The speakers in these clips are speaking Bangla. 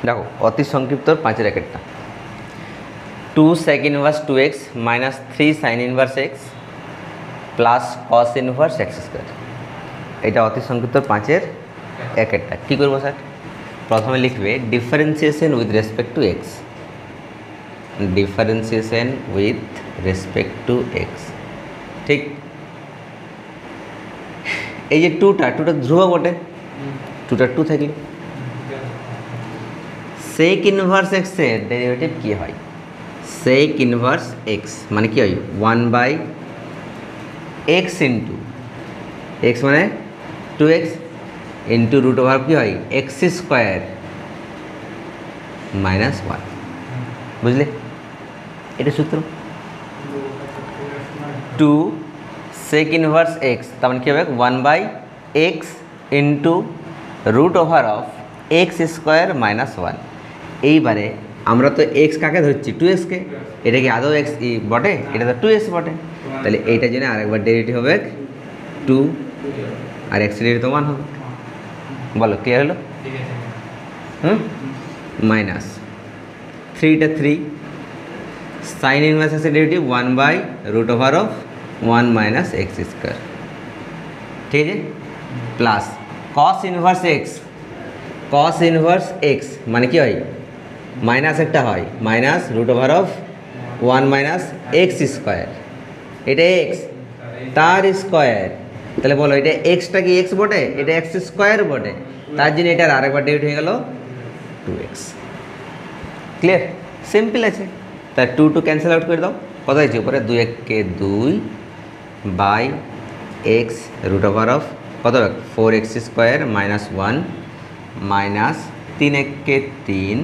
দেখো অতি সংক্ষিপ্ত 5 এর একটা 2 sec inverse 2x minus 3 sin inverse x plus cos inverse x square. এটা অতি সংক্ষিপ্ত 5 এর একটা। কী করবো স্যার? প্রথমে লিখবে differentiation with respect to x, differentiation with respect to x. ঠিক, এই যে টুটা ধ্রুব বটে, টুটা 2 থাকলে সেক ইনভার্স এক্সের ডেরিভেটিভ কী হয়? সেক ইনভার্স এক্স মানে কি হয়? 1/x ইন্টু এক্স মানে 2x ইন্টু রুট ওভার কী হয়? x square minus 1। বুঝলে? এটা সূত্র 2 সেক ইনভার্স এক্স, তার মানে কী হবে? 1/x into root over of x square minus 1। এইবারে আমরা তো এক্স কাকে ধরছি? 2xকে। এটা কি আদৌ এক্স বটে? এটা তো 2x বটে। তাহলে এইটার জন্য আরেকবার ডেরিভেটিভ হবে 2 আর এক্স ডেরিভেটিভ তো 1 হবে। বলো ক্লিয়ার হলো? মাইনাস 3টা 3 সাইন ইনভার্স এক্সের ডেরিভেটিভ 1/রুট over of 1 minus x square. ঠিক আছে, plus cos inverse x, cos inverse x মানে কি হয়? মাইনাস একটা হয়, minus root over of 1 minus x square. এটা এক্স তার স্কোয়ার। তাহলে বলো এটা এক্সটা কি এক্স বটে? এটা এক্স স্কোয়ার বটে, তার জন্য এটার আরেকবার ডেরিভেটিভ হয়ে গেল 2x। ক্লিয়ার? সিম্পল আছে। তাই 2 ক্যান্সেল আউট করে দাও। কত হয়েছে উপরে? 2 × 2 by x root over of কত হবে? 4x square minus 1 minus 3 × 3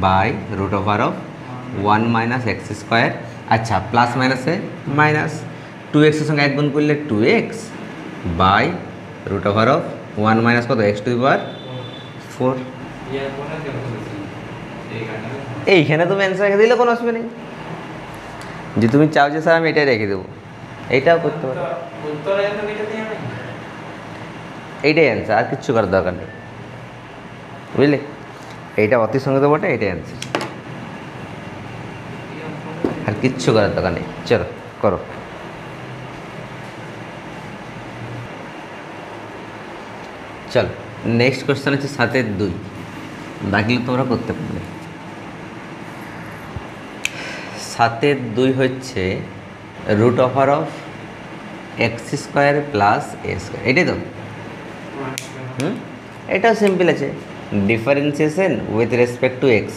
by root over of 1 minus x square. আচ্ছা, প্লাস মাইনাসে মাইনাস, 2x এর সঙ্গে 1 গুণ করলে 2x by root over of 1 minus কত? x to the power 4। এইখানে তুমি অ্যান্সার রেখে দিলে কোনো অসুবিধা নেই। যে তুমি চাও যে স্যার আমি এটাই রেখে দেবো, এইটাও করতে পারো। এইটাই অ্যান্সার, আর কিচ্ছু করার দরকার নেই। বুঝলে? এইটা অতি সংগত বটে, এইটাই অ্যান্সার, আর কিচ্ছু করার দরকার নেই। চলো করো। চলো নেক্সট কোয়েশ্চেন হচ্ছে 7-2। বাকিগুলো তোমরা করতে পারবে। 7-2 হচ্ছে root over of x square plus a square. এটাই তো? এটাও সিম্পল আছে, differentiation with respect to x.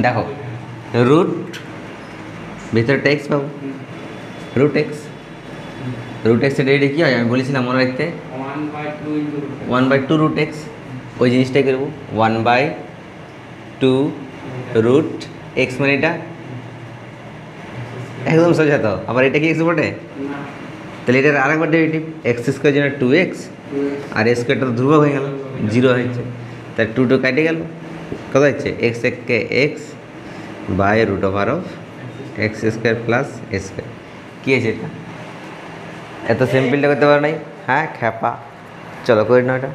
দেখো রুট ভিতরে টেক্স পাবো, রুট এক্স, রুট এক্সের ডেরিভেটিভ কী হয় আমি বলেছিলাম মনে রাখতে? 1/2 রুট এক্স। ওই জিনিসটাই করবো, 1/2 রুট এক্স মানে এটা একদম সোজা। তো আবার এটা কি এক্স বটে? তাহলে এটার আরেকবার ডেরিভেটিভ এক্স স্কোয়ার জন্য 2x আর এ স্কোয়ারটা তো ধ্রুবক হয়ে গেল, 0 হয়েছে। তাই 2 কেটে গেল, কত হচ্ছে? এক্স কে x by root over of x square plus a square. কী আছে এটা? এত সিম্পলটা করতে পারো নাই? হ্যাঁ খ্যাপা। চলো করে নাও এটা।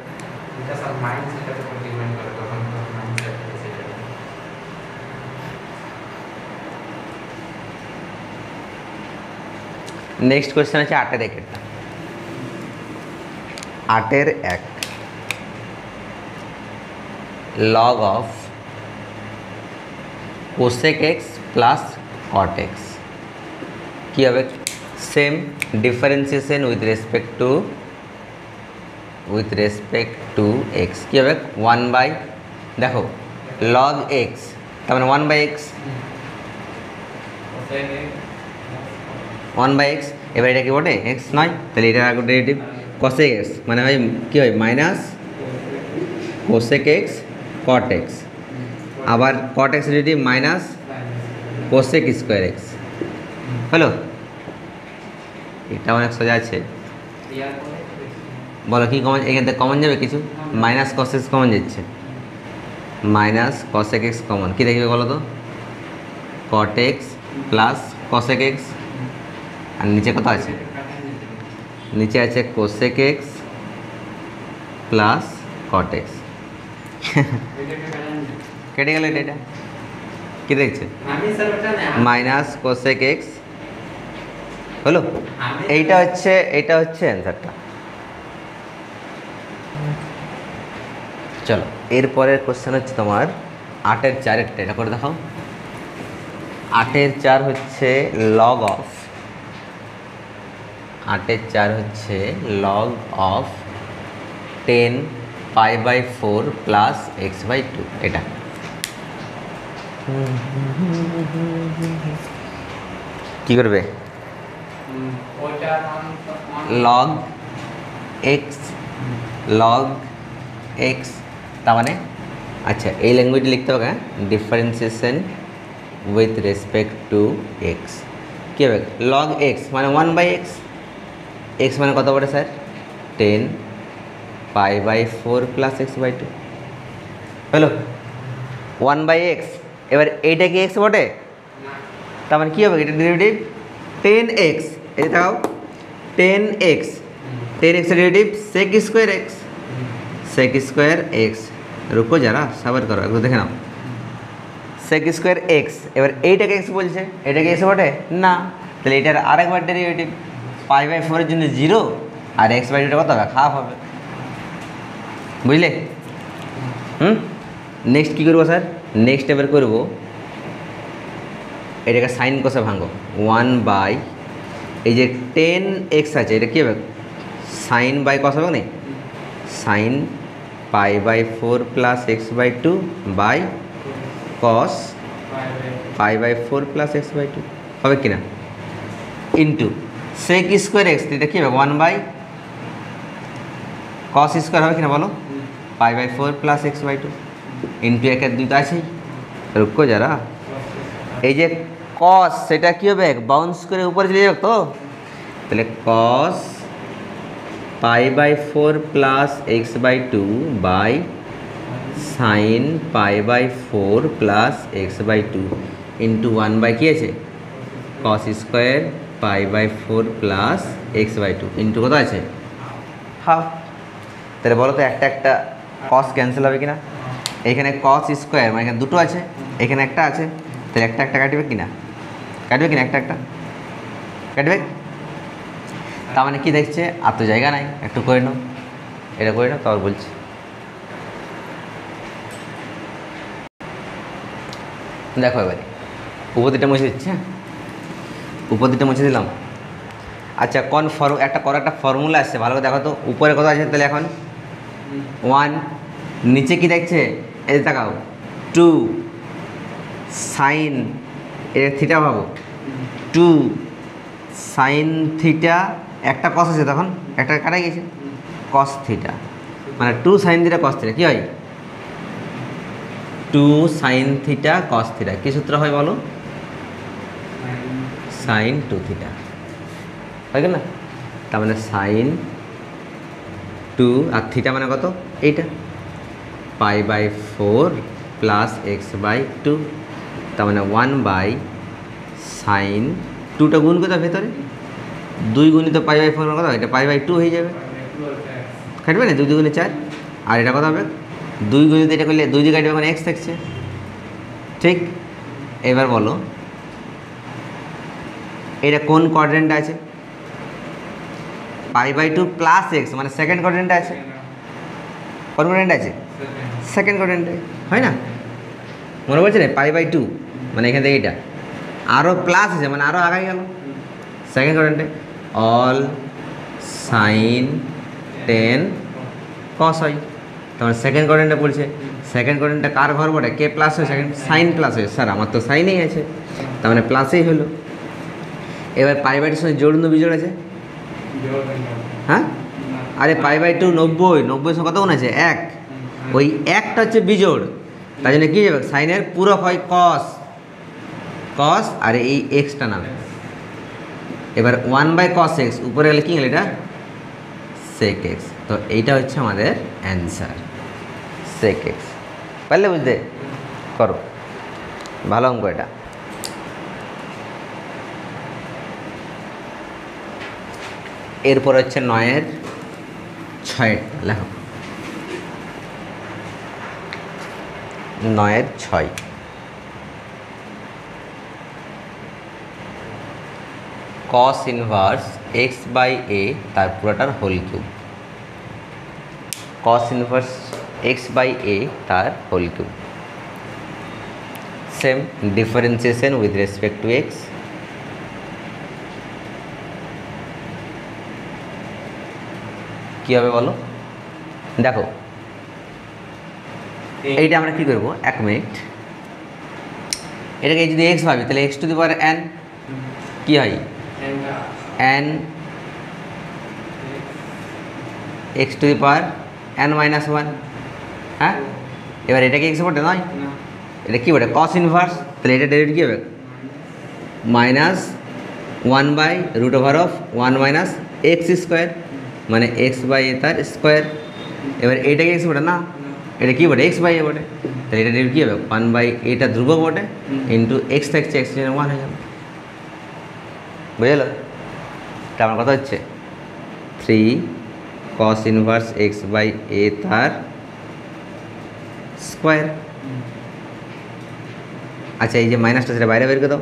নেক্সট কোয়েশ্চেন আছে 8-1। 8-1 log of cosec x plus cot x কী হবে? Same differentiation with respect to x. কী হবে? 1/, দেখো লগ এক্স তার মানে 1/x, 1/x। এবার এটা কি বটে? এক্স নয়, তাহলে এটার আগে ডেরিভেটিভ কসেক এক্স মানে হয় কী হয়? Minus cosec x cot x, আবার cot x derivative minus cosec square x. হলো? এটা অনেক সোজা আছে। বলো কি কমন? এখান থেকে কমন যাবে কিছু? মাইনাস কস এক্স কমন যাচ্ছে, মাইনাস কসেক এক্স কমন। কী দেখবে বলো তো? Cot x plus cosec x, আর নিচে কত আছে? নিচে আছে cosec x plus cot x. কেটে গেল এটা, কি দেখছে? মাইনাস কোসেক এক্স হলো। এইটা হচ্ছে অ্যান্সারটা। চলো এরপরের কোশ্চেন হচ্ছে তোমার 8-এর 4-এরটা, এটা করে দেখাও। 8-এর 4 হচ্ছে লগ অফ, 8-এর 4 হচ্ছে লগ অফ 10 π/4 প্লাস x/2। এটা কি করবে? লগ এক্স, লগ এক্স, তার মানে আচ্ছা এই ল্যাঙ্গুয়েজে লিখতে হবে, differentiation with respect to x. কী হবে? লগ এক্স মানে 1/x, এক্স মানে কত বটে স্যার? 10 π/4 প্লাস x/2 হলো 1/x। এবার এইটা কি এক্স বটে? তার মানে কী হবে? এটা ডেরিভেটিভ 10x, এই দেখাও 10x, 10x এর derivative sec square x, sec square x. রুকো যারা, সাবার করো, একটু দেখে নাও। sec স্কোয়ার এক্স, এবার এইটাকে এক্স বলছে, এটাকে এক্স বটে না, তাহলে এটার আরেকবার ডেরিভেটিভ π/4 এর জন্য 0 আর x/2টা কত হবে? হাফ হবে, বুঝলে? নেক্সট কী করবো স্যার? নেক্সট এবার করবো এটাকে সাইন কষে ভাঙো 1/, এই যে 10x আছে এটা কী হবে? সাইন বাই কষ হবে না, sine π/4 plus x/2 by cos π/4 plus x/2 হবে কি না, ইন্টু সেক স্কোয়ার এক্স, এটা কী হবে? 1/, কস স্কোয়ার হবে কিনা বলো? π/4 প্লাস x/2 ইন্টু 1 আর 2 তো আছেই। রুকো যারা, এই যে কস সেটা কী হবে? বাউন্স করে উপরে চলে যাবে তো, তাহলে cos π/4 plus x/2 by sine π/4 plus x/2 into 1/, কী আছে? Cos square π/4 plus x/2 into কত আছে? হাফ। তাহলে বলো তো একটা একটা কস ক্যান্সেল হবে কিনা? এখানে কস স্কোয়ার মানে এখানে দুটো আছে, এখানে একটা আছে, তাহলে একটা একটা কাটবে কিনা? কাটবে কিনা? একটা একটা কাটবে। তার মানে কি দেখছে? আর তো জায়গা নাই, একটু করে নাও, এটা করে নাও, তারপর বলছি। দেখো এবারে উপদিটা মুছে দিচ্ছি, হ্যাঁ উপদিটা মুছে দিলাম। আচ্ছা কোন একটা ফর্মুলা আসছে, ভালো করে দেখো তো। উপরে কত আছে তাহলে এখন? 1, নিচে কি দেখছে? এই দেখাও 2 সাইন, এর থিটা ভাবো 2 সাইন থিটা, একটা কস আছে তখন, একটা কাটা গেছে, কস থিটা, মানে 2 সাইন থিটা কস থিটা কী হয়? 2 সাইন থিটা কস থিটা। কী সূত্র হয় বলো? সাইন 2 থিটা হয় না? তার মানে সাইন 2 আর থিটা মানে কত? এইটা π/4 প্লাস x/2, তার মানে 1/, সাইন 2টা গুণ কোথাও ভেতরে 2 গুণিত π/4 কত? এটা π/2 হয়ে যাবে, কাটবে না? 2 2 গুণে 4, আর এটা কত হবে? 2 গুণিত এটা করলে 2 দিয়ে কাটবে, মানে x থাকছে, ঠিক? এবার বলো এটা কোন কোয়াড্রেন্টে আছে? π/2 প্লাস এক্স মানে সেকেন্ড কোয়াড্রেন্টে আছে। কোন কোয়াড্রেন্টে আছে? সেকেন্ড কোয়াড্রেন্টে, হয় না? মনে পড়ছে না? π/2 মানে এখান থেকে এটা আরও প্লাস আছে, মানে আরও আগাই গেল সেকেন্ড কোয়াড্রেন্টে। অল সাইন 10 কস হয়, তোমার সেকেন্ড কোয়াড্রেন্টে পড়ছে। সেকেন্ড কোয়াড্রেন্টটা কার ঘর বটে? কে প্লাস হয়, সেকেন্ড সাইন প্লাস হয়। স্যার আমার তো সাইনেই আছে, তার মানে প্লাসেই হলো। এবার π/2 সঙ্গে জোড় না বিজোড় আছে? হ্যাঁ, আরে π/2 90 সঙ্গে কত গুণ আছে? 1, ওই একটা হচ্ছে বিজোড়, তাই জন্য কী যাবে? সাইনের পুরো হয় কস, কস আর এই এক্সটা নামে। এবার 1/cos x উপরে গেলে কী গেল? এটা sec x। তো এইটা হচ্ছে আমাদের অ্যান্সার, sec x। পারলে বুঝতে করো, ভালো অঙ্ক এটা। এরপর হচ্ছে 9-এর 6 লেখো। 9-এর 6 cos inverse x by a তার পুরোটার whole cube. cos inverse x by a তার whole cube. Same differentiation with respect to x. কী হবে বলো? দেখো এইটা আমরা কী করবো, 1 মিনিট। এটাকে যদি এক্স ভাবি তাহলে x to the power n কী হয়, n x to the power n minus 1। হ্যাঁ, এবার এটাকে এক্স বটে নয়, এটা কী বটে কস ইনভার্স, তাহলে এটা ডেরিভেটিভ কী হবে মাইনাস 1/√1 মাইনাস এক্স স্কোয়ার, মানে এক্স বাই এ তার স্কোয়ার। এবার এইটাকে এক্স বটে না, এটা কী বটে এক্স বাই এ বটে, তাহলে এটা ডেরিভেটিভ কী হবে 1/এটা ধ্রুবক বটে ইন্টু এক্স থাকছে, এক্স জন্য 1 হয়ে যাবে। বুঝলো? তা আমার কথা হচ্ছে 3 cos inverse x by a তার স্কোয়ার। আচ্ছা, এই যে মাইনাসটা সেটা বাইরে বের করে দাও।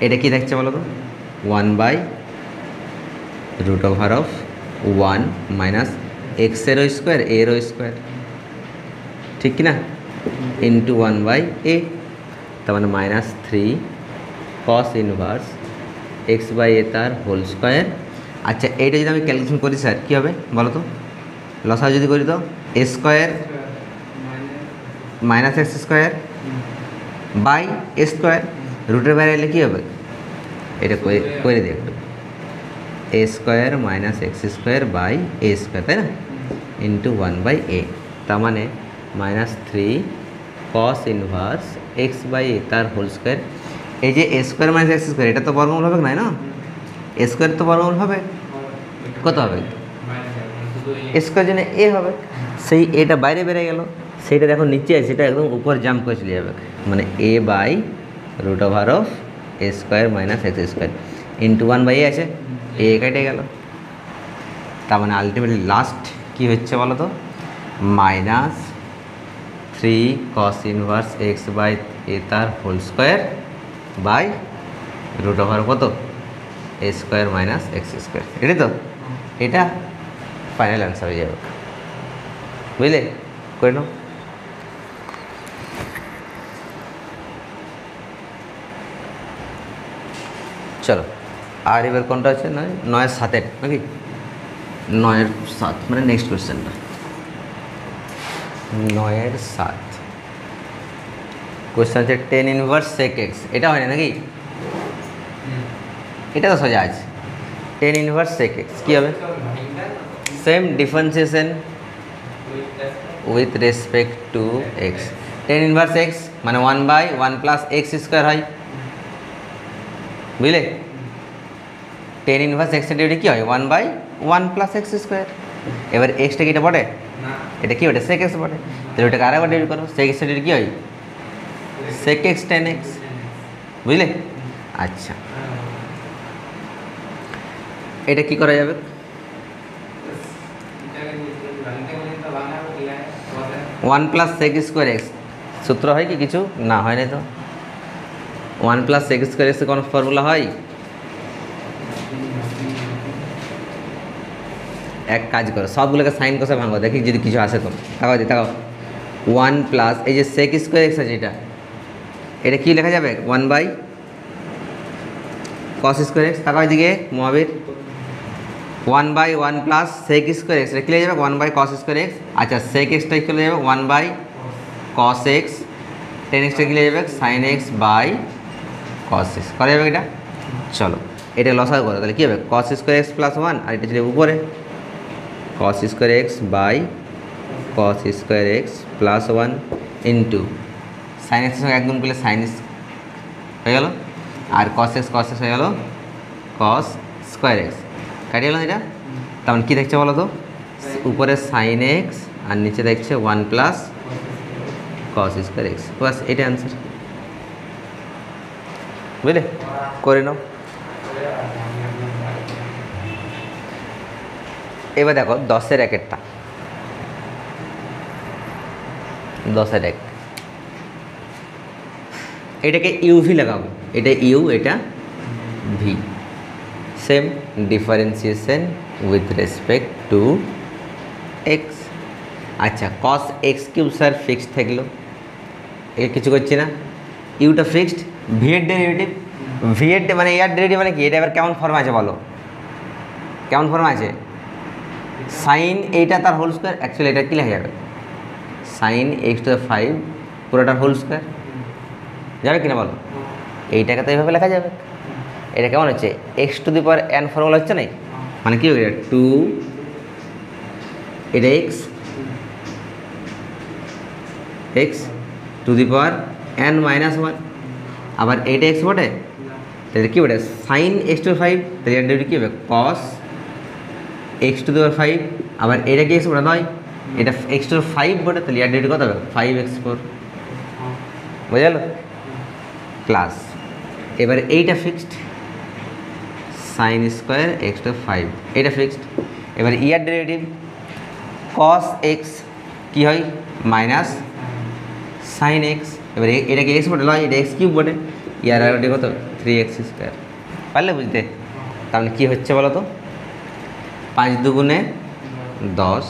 এটা কী থাকছে বলো তো 1/√1 মাইনাস এক্সেরও স্কোয়ার এরও স্কোয়ার, ঠিক কি না, ইন্টু 1/a, তার মানে -3 cos inverse x by a তার হোল স্কোয়ার। আচ্ছা, এইটা যদি আমি ক্যালকুলেশন করি স্যার কী হবে বলো তো, লসা যদি করি তো a square minus x square by a square, রুটের বাইরে এলে কী হবে, এটা করে দিই একটু, a square minus x square by a square, তাই না, ইন্টু 1/a, তার মানে -3 cos inverse x by a তার হোল স্কোয়ার। এই যে a square minus x square এটা তো বর্গমূল হবে না, এ স্কোয়ার তো বর্গমূল হবে, কত হবে এ স্কোয়ার জন্য এ হবে, সেই এটা বাইরে বেড়ে গেল, সেইটা দেখো নিচে আছে, সেটা একদম উপর জাম্প করে চলে যাবে, মানে a/√এ square minus x square into 1/a আছে, এ কেটে গেল, তার মানে আলটিমেটলি লাস্ট কী হচ্ছে বলো তো -3 cos inverse x by a তার হোল স্কোয়ার বাই কত এ স্কোয়ার মাইনাস এক্স স্কোয়ার। এটাই তো, এটা ফাইনাল অ্যান্সার হয়ে যাবে, বুঝলে, করে নাও। চলো আর এবার কোনটা আছে, 9-এর 7 নাকি 9-এর 7 মানে নেক্সট কোয়েশ্চেনটা 9-এর 7 কোয়েশ্চেন হচ্ছে tan ইনভার্স sec x, এটা হয় না নাকি, এটা তো সোজা আছে, tan ইনভার্স sec x কী হবে, same differentiation with respect to x. tan inverse x মানে 1/1 প্লাস এক্স স্কোয়ার হয়, বুঝলে, tan ইনভার্স এক্স এর ডেরিভেটিভ কী হয় 1/1 প্লাস এক্স স্কোয়ার। এবার এক্সটা কি এটা বটে, এটা কি বটে sec x বটে, তাহলে ওটাকে আরেকবার ডেরিভেটিভ করো, sec x এর ডেরিভেটিভ কী হয় sec x tan x, বুঝলে। আচ্ছা, এটা কি করা যাবে, 1 প্লাস sec স্কোয়ার এক্স সূত্র হয় কি কিছু না, হয় না তো, 1 প্লাস sec স্কোয়ার এক্সের কোনো ফর্মুলা হয়, এক কাজ করো সবগুলোকে সাইন কষে ভাঙো, দেখি যদি কিছু আসে তো, তাকাও 1 প্লাস এই যে sec স্কোয়ার এক্স আছে, এটা কী লেখা যাবে 1/cos স্কোয়ার এক্স, তাকাও এদিকে মহাবীর, 1/1 প্লাস sec স্কোয়ার এক্স, এটা কী লেখা যাবে 1/cos স্কোয়ার এক্স। আচ্ছা, sec এক্সটা কী লেখা যাবে 1/cos এক্স, tan এক্সটা কী লেখা যাবে sin x by cos x, করা যাবে এটা। চলো এটা লসাগু করো, তাহলে কী হবে cos স্কোয়ার এক্স প্লাস 1, আর এটা ছিল উপরে cos square x by cos square x plus 1 into sine এক্সের সঙ্গে একদম করলে সাইন হয়ে গেল, আর cos x হয়ে গেল cos স্কোয়ার এক্স, কাটিয়ে গেল এটা। তেমন কী দেখছে বলো তো, উপরে সাইন এক্স আর নিচে দেখছে 1 প্লাস cos স্কোয়ার এক্স, বাস এটা অ্যান্সার, বুঝলে, করে নাও। এবার দেখো 10-এর 1-এরটা, 10-এর 1, এটাকে ইউভি লাগাবো, এটা ইউ, এটা V, same differentiation with respect to x. আচ্ছা কস এক্স কিউব স্যার ফিক্সড থাকলো, এটা কিছু করছি না, ইউটা ফিক্সড, ভি এর ডেরিভেটিভ, ভি এর মানে এর ডেরিভেটিভ মানে কি, এটা এবার কেমন ফর্ম আছে বলো, কেমন ফর্ম আছে, সাইন এইটা তার হোল স্কোয়ার, অ্যাকচুয়ালি এটা কী লেখা যাবে, সাইন এক্স টু দ্য 5 পুরোটার হোল স্কোয়ার যাবে কিনা বলো, এইটাকে তো এইভাবে লেখা যাবে। এটা কেমন হচ্ছে, x to the power N formula হচ্ছে না, মানে কী হবে, টু, এটা x, x to the power n minus 1, আবার এইটা এক্স বটে, তাহলে কী বটে, সাইন এক্স টু 5, তাহলে এর ডেরিভেটিভ কী হবে, কস এক্স টু দি পাওয়ার 5, আবার এটা কি এক্স বটে নয়, এটা এক্স টু 5 বটে, তাহলে এর ডেরিভেটিভ কত হবে, 5x4, বুঝা গেল, প্লাস এবার এইটা fixed, sine square x to 5, এটা ফিক্সড, এবার ইয়ার ডেরিভেটিভ কস এক্স কী হয়, মাইনাস সাইন এক্স, এবার এটাকে এক্স বটে নয়, এটা এক্স কিউব বটে, ইয়ার আর কত 3x², পারলে বুঝতে, তাহলে কী হচ্ছে বলো তো, 5 দুগুণে 10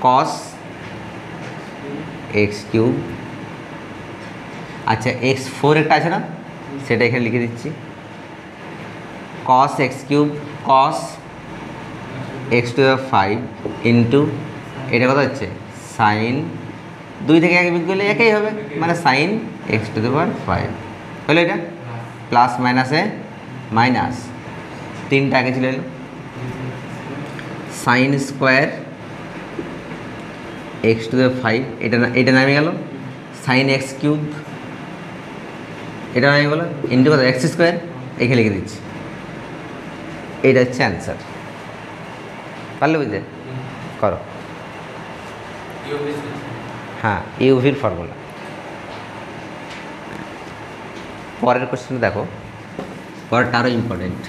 কস এক্স কিউব, আচ্ছা x4 একটা আছে না, সেটা এখানে লিখে দিচ্ছি, cos x cube cos x to the 5 into এটা কত হচ্ছে, সাইন 2 থেকে 1 বিয়োগ করলে একই হবে, মানে sine x to the power 5 হলো, এটা প্লাস মাইনাসে মাইনাস, 3টা আগে ছিল, sine square x to the 5, এটা নামে গেল, সাইন এক্স কিউব এটা নামে গেল, ইন্টু কত x², এখানে লিখে দিচ্ছি, এইটা হচ্ছে অ্যান্সার, পারলে বুঝতে করো, হ্যাঁ ইউভির ফর্মুলা। পরের কোশ্চেন দেখো, পরেরটা আরও ইম্পর্টেন্ট,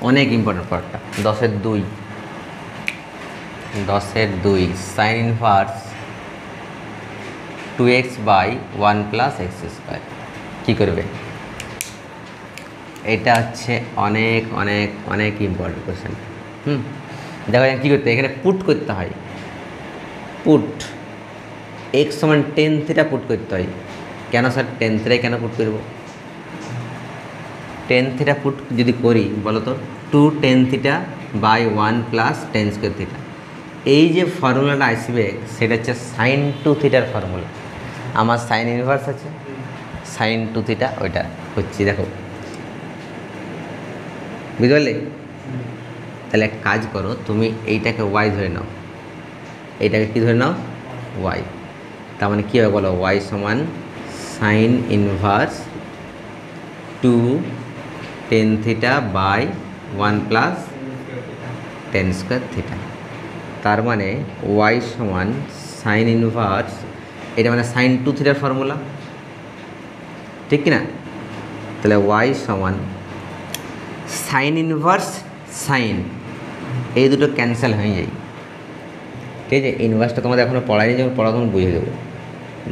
অনেক ইম্পর্টেন্ট পরেরটা, 10-এর 2, 10-এর 2 sine inverse 2x by 1 plus x², কী করবে, এটা হচ্ছে অনেক অনেক অনেক ইম্পর্টেন্ট কোশ্চেন। দেখো কী করতে, এখানে পুট করতে হয়, পুট এক্স সমান টেন থিটা পুট করতে হয়, কেন স্যার টেন থিটাই কেন পুট করব, টেন থিটা পুট যদি করি বলো তো, 2 tan theta by 1 plus tan square theta, এই যে ফর্মুলাটা আসবে সেটা হচ্ছে সাইন 2 থিটার ফর্মুলা, আমার সাইন ইনভার্স আছে, সাইন 2 থিটা ওইটা হচ্ছে, দেখো বুঝতে পারলে, তাহলে এক কাজ করো, তুমি এইটাকে ওয়াই ধরে নাও, এইটাকে কী ধরে নাও, ওয়াই, তার মানে কী হবে বলো, ওয়াই সমান sine inverse 2 tan theta by 1 plus tan square theta, তার মানে ওয়াই সমান সাইন ইনভার্স, এটা মানে সাইন 2 থিটার ফর্মুলা, ঠিক কিনা, তাহলে ওয়াই সমান সাইন ইনভার্স সাইন, এই দুটো ক্যান্সেল হয়ে যায়, ঠিক আছে, ইনভার্সটা তোমাদের এখনও পড়াইনি, যখন পড়া তখন বুঝে দেবো,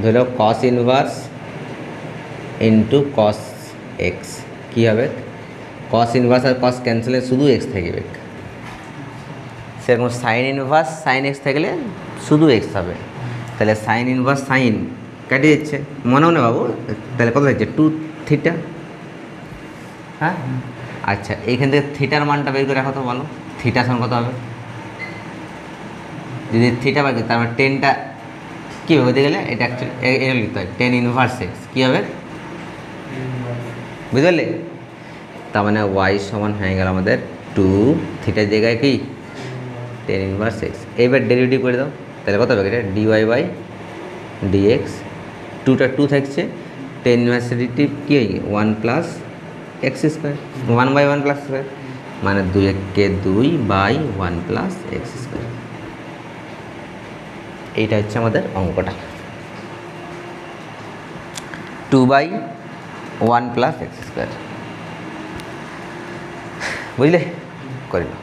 ধরে নাও cos inverse into cos x, কী হবে, কস ইনভার্স আর কস ক্যান্সেলে শুধু এক্স থাকবে, সেরকম সাইন ইনভার্স সাইন এক্স থাকলে শুধু এক্স হবে, তাহলে সাইন ইনভার্স সাইন কেটে দিচ্ছে, মনেও না বাবু, তাহলে কত হচ্ছে 2 থিটা, হ্যাঁ আচ্ছা এইখান থেকে থিটার মানটা বের করে রাখো তো, বলো থিটা সমান কত হবে, যদি থিটা বাকি তার মানে টেনটা কী হবে, হতে গেলে এটা অ্যাকচুয়ালি এটা লিখতে হয়, টেন ইনভার্স এক্স কী হবে, বুঝতে পারলে, তার মানে ওয়াই সমান হয়ে গেল আমাদের 2 থিটার জায়গায় কি টেন ইনভার্স এক্স, এইবার ডেরিভেটিভ করে দাও, তাহলে কত হবে, এটা ডিওয়াই বাই ডিএক্স, 2টা 2 থাকছে, টেন ইনভার্স ডেরিভেটিভ কী হয় 1 plus x², 1 by 1 plus square, মানে 2 2 বাই 1 প্লাস x², এইটা হচ্ছে আমাদের অঙ্কটা, 2 বাই 1 প্লাস x², বুঝলে, করে নাও।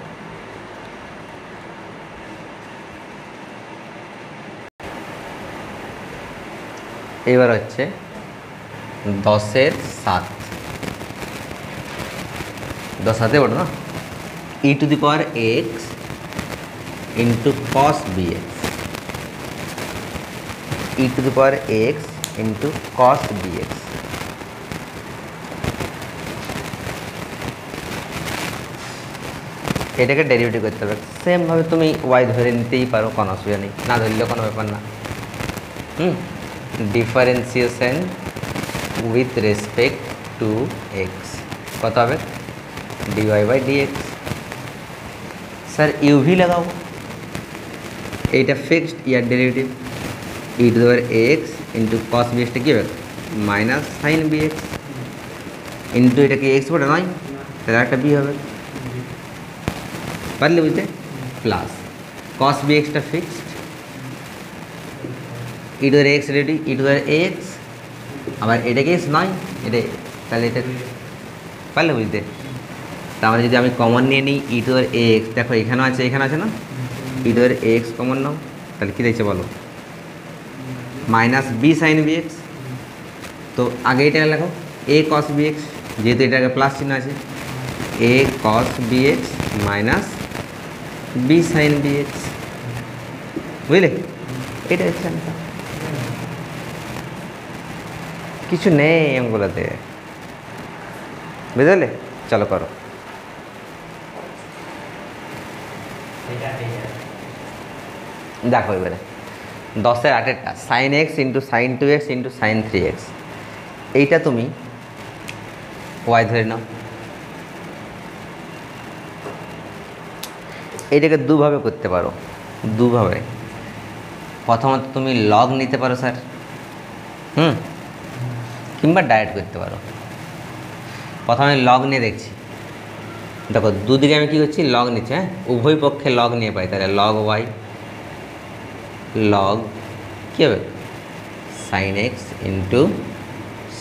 এবার হচ্ছে 10 × 7, 10 7 বলো না, e⁴x into cos bx, e⁴x into cos bx। এটাকে ডেরিভেটিভ করতে হবে। সেমভাবে তুমি ওয়াই ধরে নিতেই পারো, কোনো অসুবিধা নেই, না ধরলেও কোনো ব্যাপার না। Differentiation with respect to x কত হবে, dy/dx। স্যার ইউভি লাগাও, এইটা ফিক্সড ইয়ার ডেরিভেটিভ, e⁴x ইন্টু cos bxটা কী হবে, মাইনাস সাইন bx ইন্টু এটা কি এক্স বটে নয়, তাহলে একটা বি হবে, পারলে বুঝতে, প্লাস cos bxটা ফিক্সড, e⁴x রেডি, e⁴x আবার এটাকে এক্স নয় এটা, তাহলে এটা পারলে বুঝতে। তাহলে যদি আমি কমন নিয়ে নিই e⁴x, দেখো এখানেও আছে এখানে আছে না, e⁴x কমন নাও, তাহলে কী দেখছে বলো, মাইনাস বি সাইন bx। তো আগে এটা লেখো a cos bx, যেহেতু এটাকে প্লাস চিহ্ন আছে, a cos bx minus B sine bx, বুঝলে, এটা হচ্ছে আনসার। কিছু নেই অঙ্কগুলোতে, বুঝলে, চলো করো। দেখো এবারে 10 এর 8-এরটা sine x into sine 2x into sine 3x, এইটা তুমি ওয়াই ধরে নাও। এইটাকে দুভাবে করতে পারো, দুভাবে। প্রথমত তুমি লগ নিতে পারো স্যার, কিংবা ডাইরেক্ট করতে পারো। প্রথমে লগ নিয়ে দেখছি, দেখো দুদিকে আমি কী করছি, লগ নিচ্ছি, হ্যাঁ উভয় পক্ষে লগ নিয়ে পাই, তাহলে লগ ওয়াই লগ কী হবে, sine x into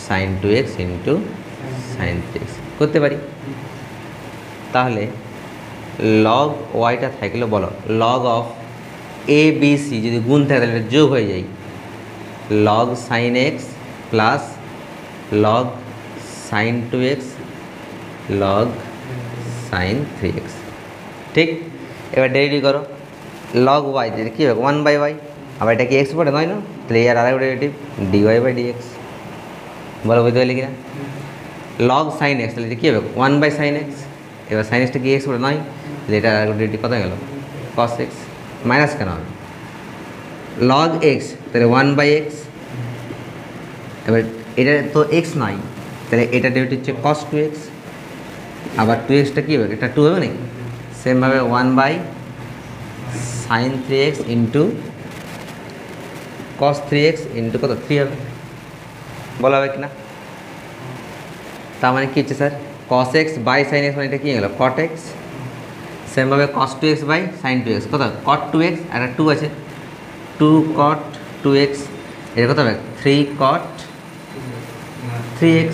sine 2x into sine 3x করতে পারি। তাহলে লগ ওয়াইটা থাকলে বলো log of A B C যদি গুণ থাকে তাহলে যোগ হয়ে যায়, log sine x plus log sine 2x log sine 3x, ঠিক। এবার ডেরিভেটিভ করো, লগ ওয়াই যদি কী হবে 1/y, আবার এটা কি এক্স পড়ে নয় না, তাহলে এর আরেক ডেরিভেটিভ dy/dx, বলো বুঝতে পারলে কিনা। লগ সাইন এক্স তাহলে কী হবে 1/sin x, এবার সাইন এক্সটা কি এক্স পড়ে নয়, তাহলে এটা আরেক ডেরিভেটিভ কত গেল cos x, মাইনাস কেন হবে, লগ এক্স তাহলে 1/x, এবার এটা তো এক্স নয়, তাহলে এটা ডেরিভেটিভ হচ্ছে cos 2x, আবার 2xটা কী হবে, এটা 2 হবে নাকি, সেমভাবে 1/sin 3x into cos 3x into কত 3 হবে, বলা হবে কিনা। তার মানে কী হচ্ছে sir, cos x by sine x মানে এটা কী গেল cot x, সেমভাবে cos 2x by sine 2x কত cot 2x, আর 2 আছে 2 cot 2x, এটা কত হবে 3 cot 3x,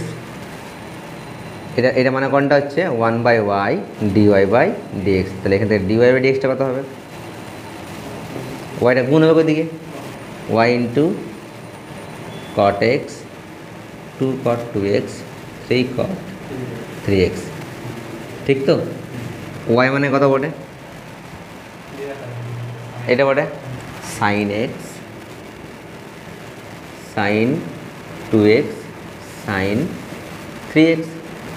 এটা মানে কোনটা হচ্ছে 1/y dy/dx, তাহলে এখান থেকে dy/dxটা কত হবে, ওয়াইটা গুণ হবে ওইদিকে, y into cot x 2 cot 2x 3 cot 3x, ঠিক তো। y মানে কত বটে, এটা বটে sine x sine 2x sine 3x,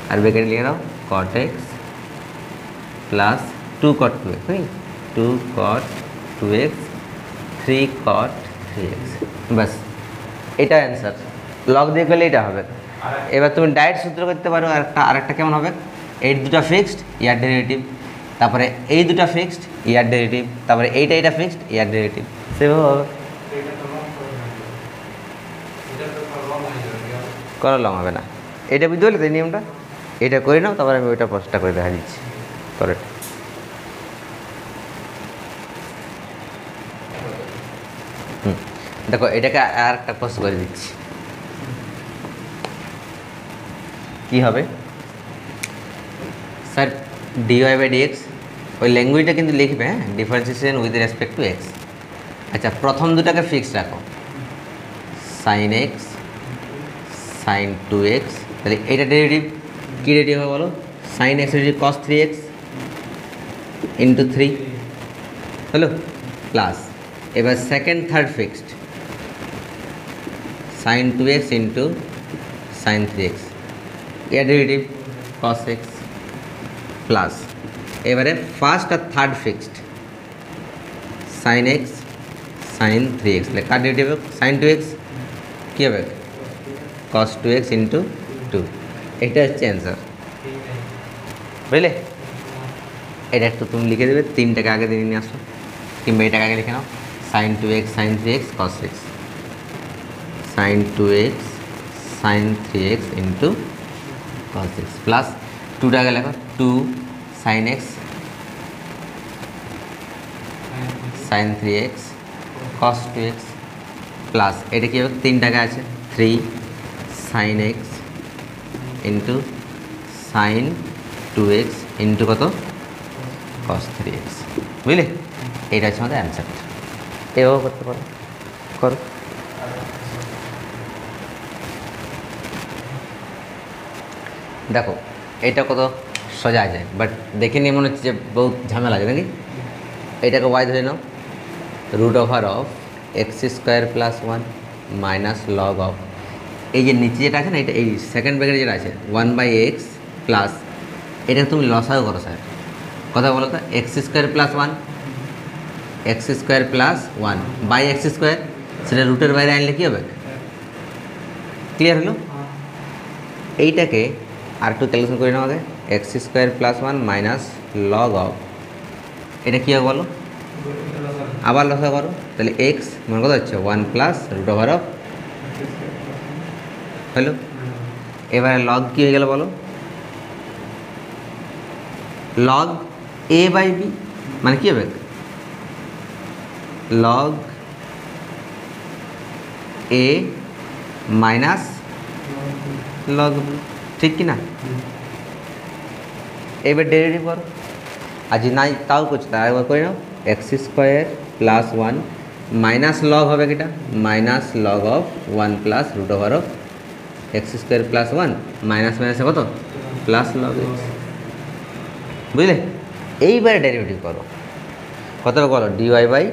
আর ব্র্যাকেটে লিখে নাও cot x plus 2 cot 2x, 2 cot 2x 3 cot 3x, বাস এটা অ্যান্সার। লগ দিয়ে করলে এটা হবে। এবার তুমি ডাইরেক্ট সূত্র করতে পারো, আরেকটা কেমন হবে, এই দুটো ফিক্সড ইয়ার ডেরিভেটিভ, তারপরে এই দুটো ফিক্সড ইয়ার ডেরিভেটিভ, তারপরে এইটা ফিক্সড ইয়ার ডেরিভেটিভ, সেভাবে হবে। করা লং হবে না, এটা বুঝতে পারলে তো নিয়মটা, এটা করে নাও, তারপরে আমি ওইটা প্রসেসটা করে দেখা দিচ্ছি পরেরটা। দেখো এটাকে আর একটা প্রসেস করে দিচ্ছি, কী হবে স্যার dy/dx, ওই ল্যাঙ্গুয়েজটা কিন্তু লিখবে, হ্যাঁ differentiation with respect to x. আচ্ছা প্রথম দুটাকে ফিক্সড রাখো, সাইন এক্স সাইন 2x, তাহলে এটা ডেরিভেটিভ কী ডেরিভেটিভ হবে বলো? Sine x derivative cos 3x into 3 হলো প্লাস, এবার second third fixed sine 2x into sine 3x, এর ডেরিভেটিভ কস এক্স প্লাস, এবারে ফার্স্ট আর third fixed sine x sine 3x, তাহলে কার ডেরিভেটিভ হবে? সাইন 2x কী হবে? কস 2x ইন্টু 2, এটা হচ্ছে অ্যান্সার, বুঝলে? এটা একটু তুমি লিখে দেবে, 3টাকে আগে দিয়ে নিয়ে আসো, কিংবা এটাকে আগে লিখে নাও, sine 2x sine 3x cos x, sine 2x sine 3x into cos x plus 2টাকে লেখো 2 sine x sine 3x cos 2x plus, এটা কী হবে? 3টাকে আছে 3 sine x into sine 2x into কত? কস 3x, বুঝলে? এইটা হচ্ছে আমাদের অ্যান্সারটা, এভাবে করতে পারো, করো। দেখো এটা কত সোজা আছে, বাট দেখে নিয়ে মনে হচ্ছে যে বহুত ঝামেলা আছে নাকি? এটাকে ওয়াই ধরে নাও, root over of x square plus 1 minus log of, এই যে নিচে যেটা আছে না, এটা এই সেকেন্ড ব্র্যাকেটে যেটা আছে 1/x প্লাস, এটা তুমি লসাগু করো স্যার, কথা বলো তো, x square plus 1 x square plus 1 by x square, সেটা রুটের বাইরে আনলে কী হবে? ক্লিয়ার হলো? এইটাকে আর একটু ক্যালকুলেশন করে নাও আগে, x square plus 1 minus log of, এটা কী হবে বলো? আবার লসাগু করো, তাহলে এক্স মনে কথা হচ্ছে 1 প্লাস রুট ওভার অফ, হলো? এবারে লগ কী হয়ে গেল বলো? লগ এ বাই বি, মানে কী হবে? লগ এ মাইনাস লগ বি, ঠিক কি না? এবার ডেরিভেটিভ করো, আর যদি নাই তাও করছো, তার একবার করে নাও, x square plus 1 minus log হবে কিটা? Minus log of 1 plus root over of x square plus 1 minus মাইনাসে কত? প্লাস লগ এক্স, বুঝলে? এইবারে ডেরিভেটিভ করো, কত বলো? ডিওয়াই বাই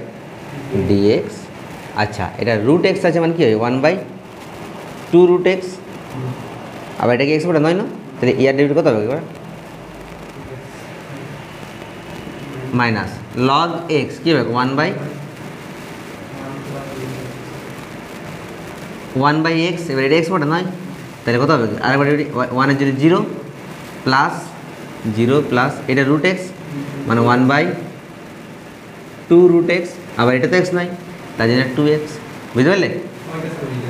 ডিএক্স, আচ্ছা এটা রুট এক্স আছে মানে কী হবে? 1/2 রুট এক্স, আবার এটা কি এক্স বলে নয় না, তাহলে ইয়ার ডেরিভেটিভ কত হবে? এবার মাইনাস লগ এক্স কী হবে? 1/x, এবার এটা এক্স বলে নয়, তাহলে কত হবে? আরেকবার 1-এর জন্য 0 প্লাস 0 প্লাস এটা রুট এক্স মানে 1/2 রুট এক্স, আবার এটা তো এক্স নয়, তার জন্য 2x, বুঝতে পারলে?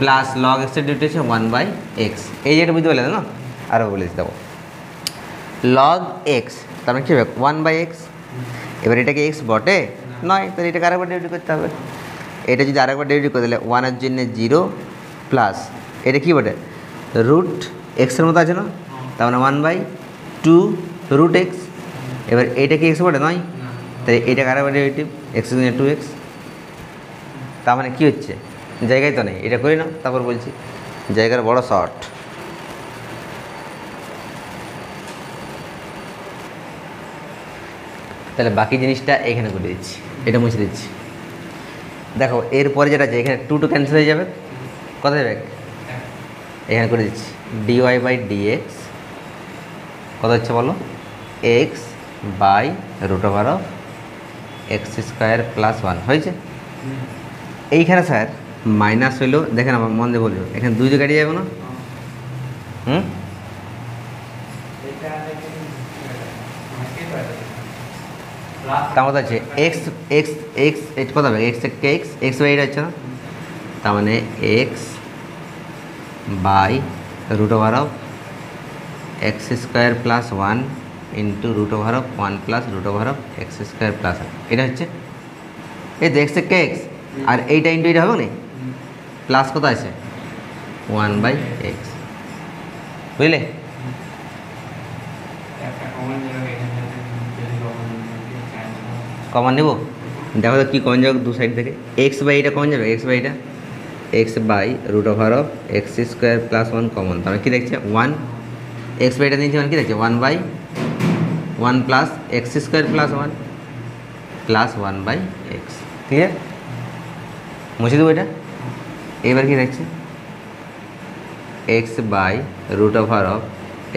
প্লাস লগ এক্সের ডিউটি হচ্ছে 1/x, এই যেটা বুঝতে পারলে না? আরও বলে দিতে দেবো, লগ এক্স তার মানে কী হবে? 1/x, এবার এটাকে এক্স বটে নয়, তাহলে এটাকে আরেকবার ডিউটি করতে হবে, এটা যদি আরেকবার ডিউটি করে দিলে 1-এর জন্য 0 প্লাস এটা কী বটে? রুট এক্সের মতো আছে না, তার মানে 1/2 রুট এক্স, এবার এইটা কি এক্স বটে নয়, তাই এইটাকে আরেকবার ডেরিভেটিভ এক্সের জন্য 2x, তার মানে কী হচ্ছে? জায়গায় তো নেই, এটা করি না, তারপর বলছি জায়গার বড় শর্ট, তাহলে বাকি জিনিসটা এখানে করে দিচ্ছি, এটা মুছে দিচ্ছি। দেখো এরপরে যেটা আছে এখানে 2 ক্যান্সেল হয়ে যাবে, কত যাবে? এখানে করে দিচ্ছি ডিওয়াই বাই ডিএক্স, কত হচ্ছে বলো? X by root over of x square plus 1 হয়েছে। এইখানে স্যার মাইনাস হইলো, দেখেন আমার মন দিয়ে বলবো, এখানে 2 কাটিয়ে যাবে না? তার মতো আছে এক্স এক্স এক্স এটা কত হবে? এক্স থেকে এক্স এক্স বাই এটা হচ্ছে না, তার মানে x by root over of x square plus 1 into root over of 1 plus root over of x square plus, এটা হচ্ছে এই তো এক্স থেকে এক্স, আর এইটা ইন্টু এইটা হবে না, প্লাস কত আছে? 1/x, বুঝলে? কমন নেব, দেখো তো কী কমন যাবে 2 সাইড থেকে, এক্স বাই এটা কমন যাবে, এক্স বাই এটা x by root over of x square plus one common, তাহলে কী দেখছে ওয়ান, এক্স বাইটা নিয়েছি মানে কী দেখছে one by one plus x square plus one by x. Clear? মুছে দেবো এটা। এবার কি দেখছে x by root over of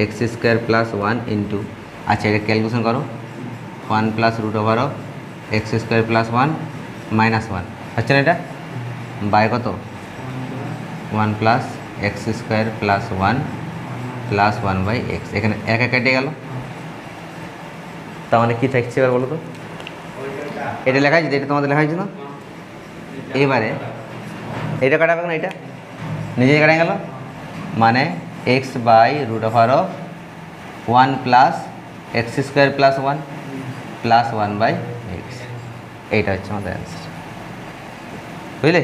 x square plus one into, আচ্ছা এটা ক্যালকুলেশন করো, one plus root over of x square plus one minus one, হচ্ছে না এটা, বাই কত one plus x square plus one by x. এখানে এক এক কেটে গেল, তার মানে কী থাকছে এবার বলো তো, এটা লেখা আছে, এটা তোমাদের লেখা হয়েছে না, এবারে এটা কাটাবে না, এটা নিজে কাটা গেল, মানে x by root over of one plus x square plus one by x. এইটা হচ্ছে আমাদের অ্যান্সার। বুঝলে?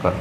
করো।